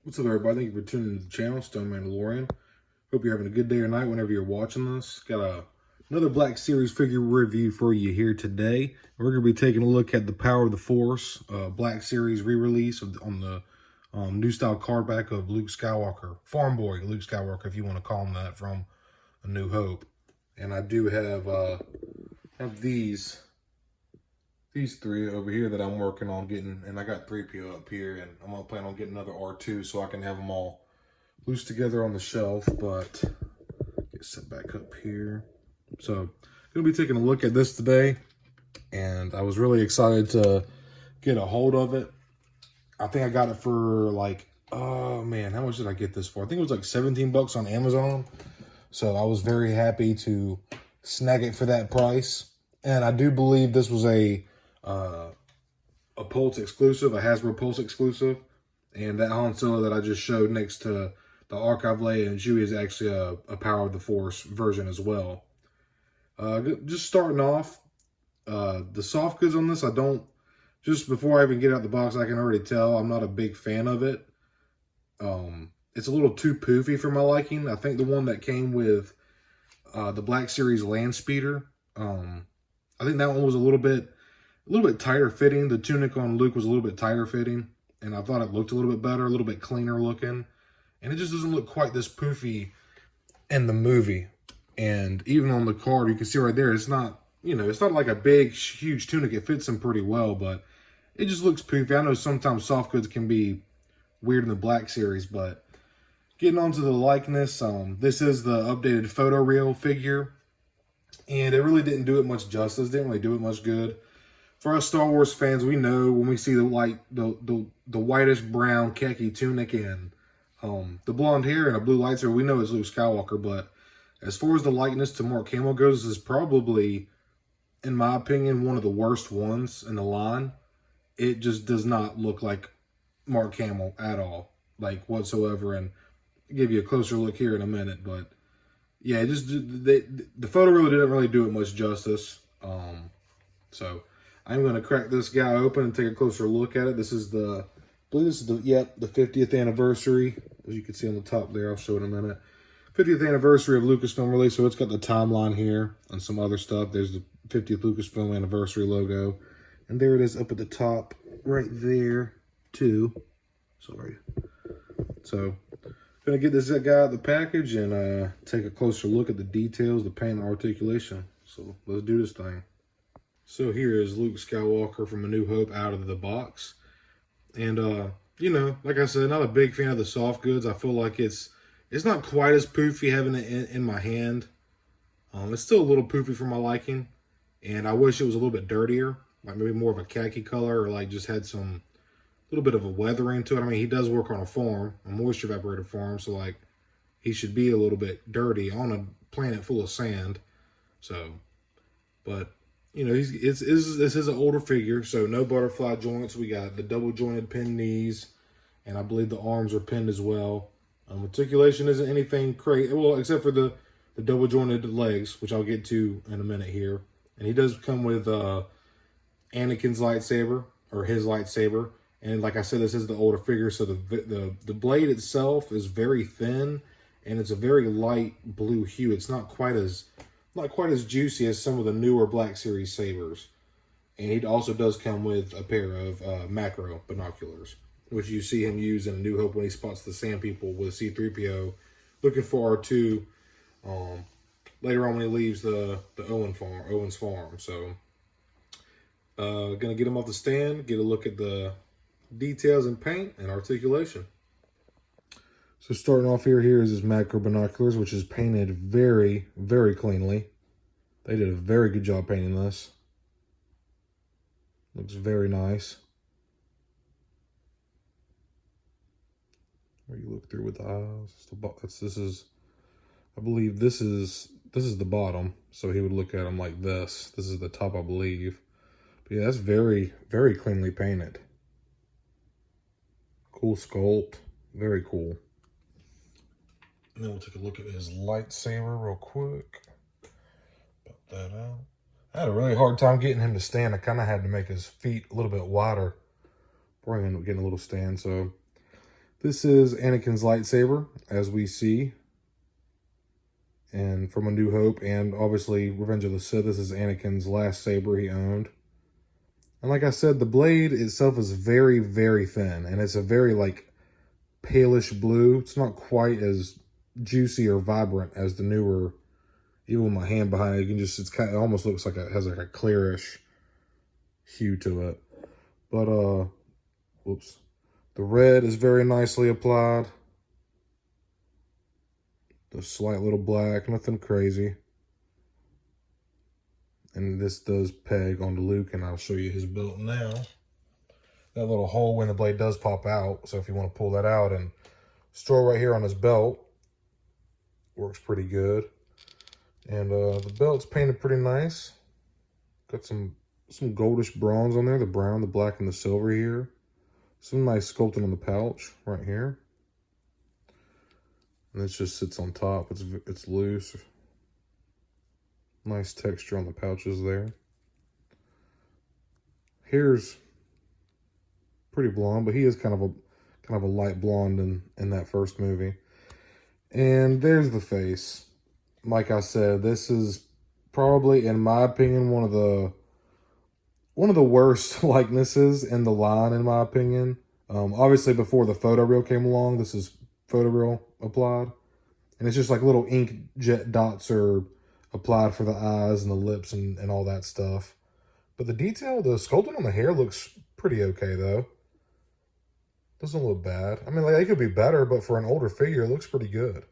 What's up, everybody? Thank you for tuning into the channel, Stone Mandalorian. Hope you're having a good day or night whenever you're watching this. Got another Black Series figure review for you here today. We're going to be taking a look at the Power of the Force Black Series re-release on the new style card back of Luke Skywalker, Farm Boy Luke Skywalker, if you want to call him that, from A New Hope. And I do have these three over here that I'm working on getting, and I got 3PO up here, and I'm gonna plan on getting another R2 so I can have them all loose together on the shelf. But get set back up here. So gonna be taking a look at this today, and I was really excited to get a hold of it. I think I got it for like, oh man, how much did I get this for? I think it was like 17 bucks on Amazon. So I was very happy to snag it for that price. And I do believe this was a Pulse exclusive, a Hasbro Pulse exclusive. And that Han Solo that I just showed next to the Archive Leia and Chewie is actually a Power of the Force version as well. Just starting off, the soft goods on this, just before I even get out the box, I can already tell I'm not a big fan of it. It's a little too poofy for my liking. I think the one that came with the Black Series Land Speeder, I think that one was a little bit tighter fitting. The tunic on Luke was a little bit tighter fitting, and I thought it looked a little bit better, a little bit cleaner looking. And it just doesn't look quite this poofy in the movie. And even on the card, you can see right there, it's not, it's not like a big, huge tunic. It fits him pretty well, but it just looks poofy. I know sometimes soft goods can be weird in the Black Series, but getting on to the likeness, this is the updated photoreal figure, and it really didn't do it much justice. Didn't really do it much good. For us Star Wars fans, we know when we see the whitish brown khaki tunic and the blonde hair and a blue lightsaber, we know it's Luke Skywalker. But as far as the likeness to Mark Hamill goes, this is probably, in my opinion, one of the worst ones in the line. It just does not look like Mark Hamill at all, like whatsoever. And I'll give you a closer look here in a minute, but yeah, the photo really didn't really do it much justice. So I'm going to crack this guy open and take a closer look at it. This is I believe this is the 50th anniversary. As you can see on the top there, I'll show it in a minute. 50th anniversary of Lucasfilm release. So it's got the timeline here and some other stuff. There's the 50th Lucasfilm anniversary logo. And there it is up at the top right there too. Sorry. So going to get this guy out of the package and take a closer look at the details, the paint, and articulation. So let's do this thing. So here is Luke Skywalker from A New Hope out of the box. And, like I said, not a big fan of the soft goods. I feel like it's not quite as poofy having it in my hand. It's still a little poofy for my liking. And I wish it was a little bit dirtier, like maybe more of a khaki color, or like just had some little bit of a weathering to it. I mean, he does work on a farm, a moisture evaporated farm, so like he should be a little bit dirty on a planet full of sand. So, but this is an older figure, so no butterfly joints. We got the double jointed pinned knees, and I believe the arms are pinned as well. Articulation isn't anything crazy, well, except for the double jointed legs, which I'll get to in a minute here. And he does come with Anakin's lightsaber, or his lightsaber. And like I said, this is the older figure, so the blade itself is very thin, and it's a very light blue hue. It's not quite as juicy as some of the newer Black Series sabers. And he also does come with a pair of macro binoculars, which you see him use in A New Hope when he spots the Sand People with C-3PO looking for R2 later on when he leaves the Owen's farm. So gonna get him off the stand, get a look at the details and paint and articulation. So starting off here is his macro binoculars, which is painted very, very cleanly. They did a very good job painting this. Looks very nice. Where you look through with the eyes. I believe this is the bottom. So he would look at them like this. This is the top, I believe. But yeah, that's very, very cleanly painted. Cool sculpt. Very cool. And then we'll take a look at his lightsaber real quick. Put that out. I had a really hard time getting him to stand. I kind of had to make his feet a little bit wider. Getting a little stand. So This is Anakin's lightsaber, as we see. And from A New Hope, and obviously Revenge of the Sith, this is Anakin's last saber he owned. And like I said, the blade itself is very, very thin. And it's a very, like, palish blue. It's not quite as juicy or vibrant as the newer. Even with my hand behind it, you can just, it almost looks like it has like a clearish hue to it. But, whoops. The red is very nicely applied. The slight little black, nothing crazy. And this does peg onto Luke, and I'll show you his belt now. That little hole when the blade does pop out, so if you want to pull that out and store right here on his belt, works pretty good. And the belt's painted pretty nice. Got some goldish bronze on there, the brown, the black, and the silver here. Some nice sculpting on the pouch right here. And it just sits on top. It's loose. Nice texture on the pouches there. Hair's pretty blonde, but he is kind of a light blonde in that first movie. And there's the face. Like I said, this is probably, in my opinion, one of the worst likenesses in the line, in my opinion. Obviously, before the photoreal came along, this is photoreal applied, and it's just like little ink jet dots are applied for the eyes and the lips and all that stuff. But the detail, the sculpting on the hair looks pretty okay though. Doesn't look bad. I mean, like, it could be better, but for an older figure, it looks pretty good.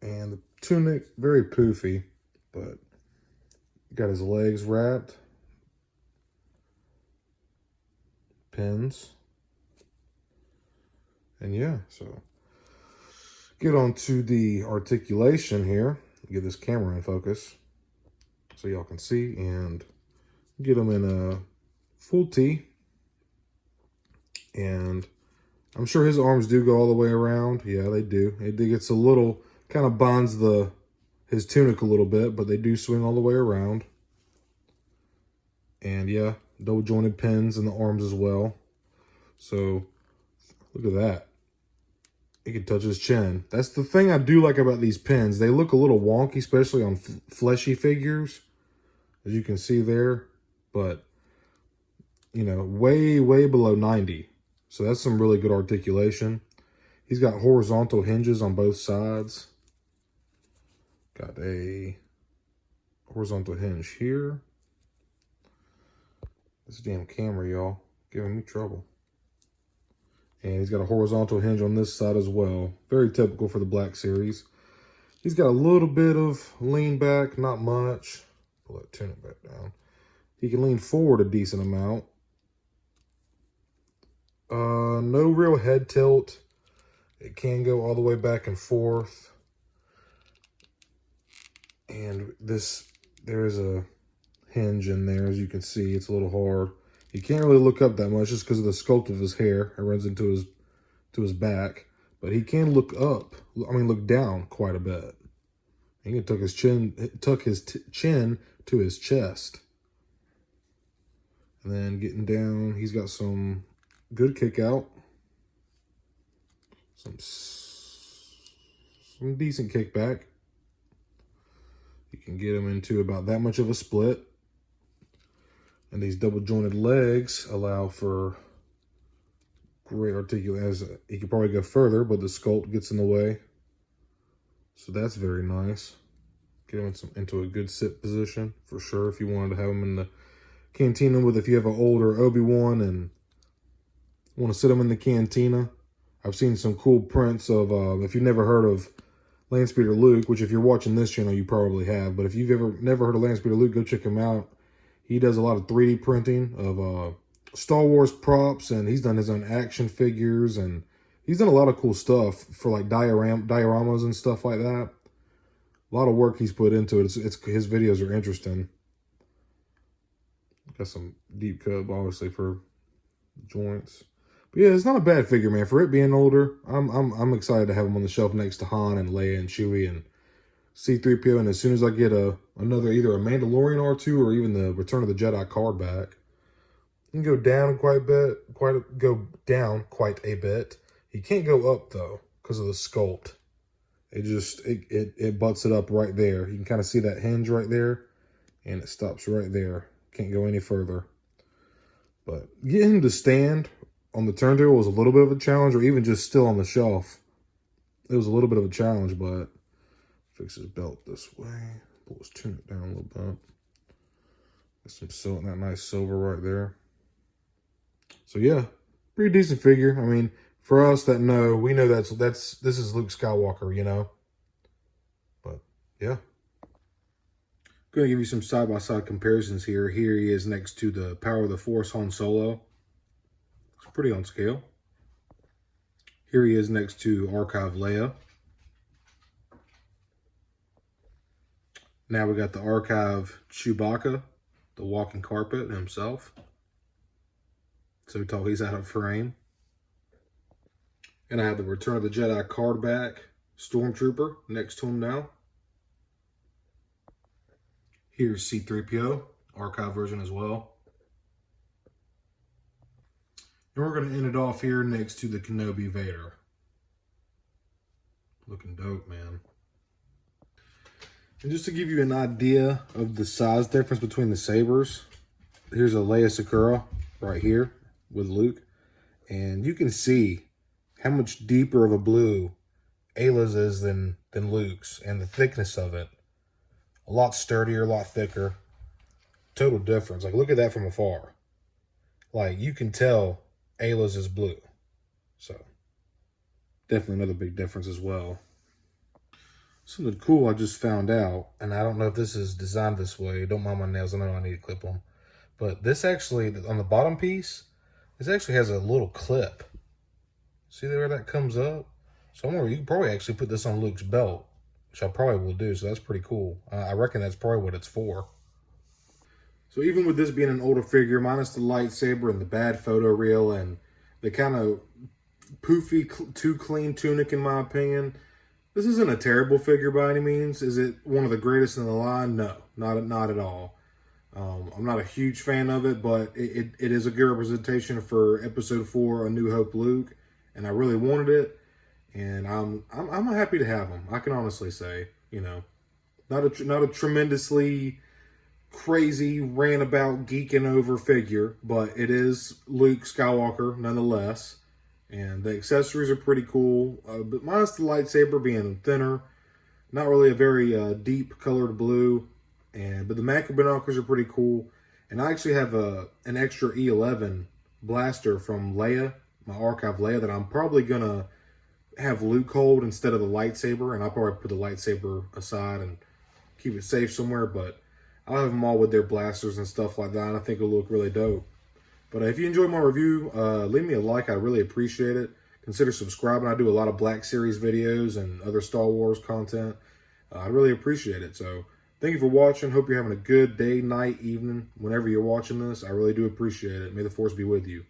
And the tunic, very poofy, but got his legs wrapped. Pins. And yeah, so get on to the articulation here. Get this camera in focus so y'all can see, and get them in a full T. And I'm sure his arms do go all the way around. Yeah, they do. It gets a little, kind of binds his tunic a little bit, but they do swing all the way around. And yeah, double jointed pins in the arms as well. So look at that. He can touch his chin. That's the thing I do like about these pins. They look a little wonky, especially on fleshy figures, as you can see there. But, you know, way, way below 90. So that's some really good articulation. He's got horizontal hinges on both sides. Got a horizontal hinge here. This damn camera, y'all, giving me trouble. And he's got a horizontal hinge on this side as well. Very typical for the Black Series. He's got a little bit of lean back, not much. Pull that tunic back down. He can lean forward a decent amount. No real head tilt. It can go all the way back and forth. And there is a hinge in there, as you can see. It's a little hard. You can't really look up that much just because of the sculpt of his hair. It runs into his back. But he can look up. I mean, look down quite a bit. He can tuck his chin to his chest. And then getting down, he's got some good kick out. Some decent kickback. You can get him into about that much of a split. And these double jointed legs allow for great articulation. He could probably go further, but the sculpt gets in the way. So that's very nice. Get him into a good sit position for sure. If you wanted to have him in the cantina if you have an older Obi-Wan and want to sit him in the cantina. I've seen some cool prints of, if you've never heard of Landspeeder Luke, which if you're watching this channel, you probably have. But if you've never heard of Landspeeder Luke, go check him out. He does a lot of 3D printing of Star Wars props, and he's done his own action figures, and he's done a lot of cool stuff for like dioramas and stuff like that. A lot of work he's put into it. His videos are interesting. Got some deep cut, obviously, for joints. But yeah, it's not a bad figure, man. For it being older, I'm excited to have him on the shelf next to Han and Leia and Chewie and C-3PO. And as soon as I get another, either a Mandalorian R2 or even the Return of the Jedi card back, He can go down quite a bit. He can't go up though because of the sculpt. It butts it up right there. You can kind of see that hinge right there, and it stops right there. Can't go any further. But getting him to stand on the turntable was a little bit of a challenge, or even just still on the shelf. It was a little bit of a challenge, but fix his belt this way. Pull his tunic down a little bit. Get some silk, that nice silver right there. So yeah, pretty decent figure. I mean, for us that know, we know this is Luke Skywalker, you know. But yeah. Going to give you some side-by-side comparisons here. Here he is next to the Power of the Force Han Solo. It's pretty on scale. Here he is next to Archive Leia. Now we got the Archive Chewbacca, the walking carpet himself. So tall he's out of frame. And I have the Return of the Jedi card back Stormtrooper next to him now. Here's C-3PO, archive version as well. And we're going to end it off here next to the Kenobi Vader. Looking dope, man. And just to give you an idea of the size difference between the sabers, here's a Leia Sakura right here with Luke. And you can see how much deeper of a blue Ayla's is than Luke's, and the thickness of it. A lot sturdier, a lot thicker. Total difference. Like, look at that from afar. Like, you can tell Ayla's is blue. So, definitely another big difference as well. Something cool I just found out, and I don't know if this is designed this way. Don't mind my nails. I know I need to clip them. But this actually, on the bottom piece, this actually has a little clip. See where that comes up? Somewhere you can probably actually put this on Luke's belt, which I probably will do, so that's pretty cool. I reckon that's probably what it's for. So even with this being an older figure, minus the lightsaber and the bad photo reel and the kind of poofy, too clean tunic in my opinion, this isn't a terrible figure by any means. Is it one of the greatest in the line? No, not at all. I'm not a huge fan of it, but it is a good representation for Episode 4, A New Hope Luke, and I really wanted it. And I'm happy to have him. I can honestly say, you know, not a tremendously crazy ran about geeking over figure, but it is Luke Skywalker nonetheless. And the accessories are pretty cool, but minus the lightsaber being thinner, not really a very deep colored blue. But the macro binoculars are pretty cool. And I actually have an extra E11 blaster from Leia, my archive Leia, that I'm probably gonna have Luke hold instead of the lightsaber, and I'll probably put the lightsaber aside and keep it safe somewhere, but I'll have them all with their blasters and stuff like that, and I think it'll look really dope. But if you enjoyed my review, leave me a like. I really appreciate it. Consider subscribing. I do a lot of Black Series videos and other Star Wars content. I really appreciate it. So thank you for watching. Hope you're having a good day, night, evening, whenever you're watching this. I really do appreciate it. May the Force be with you.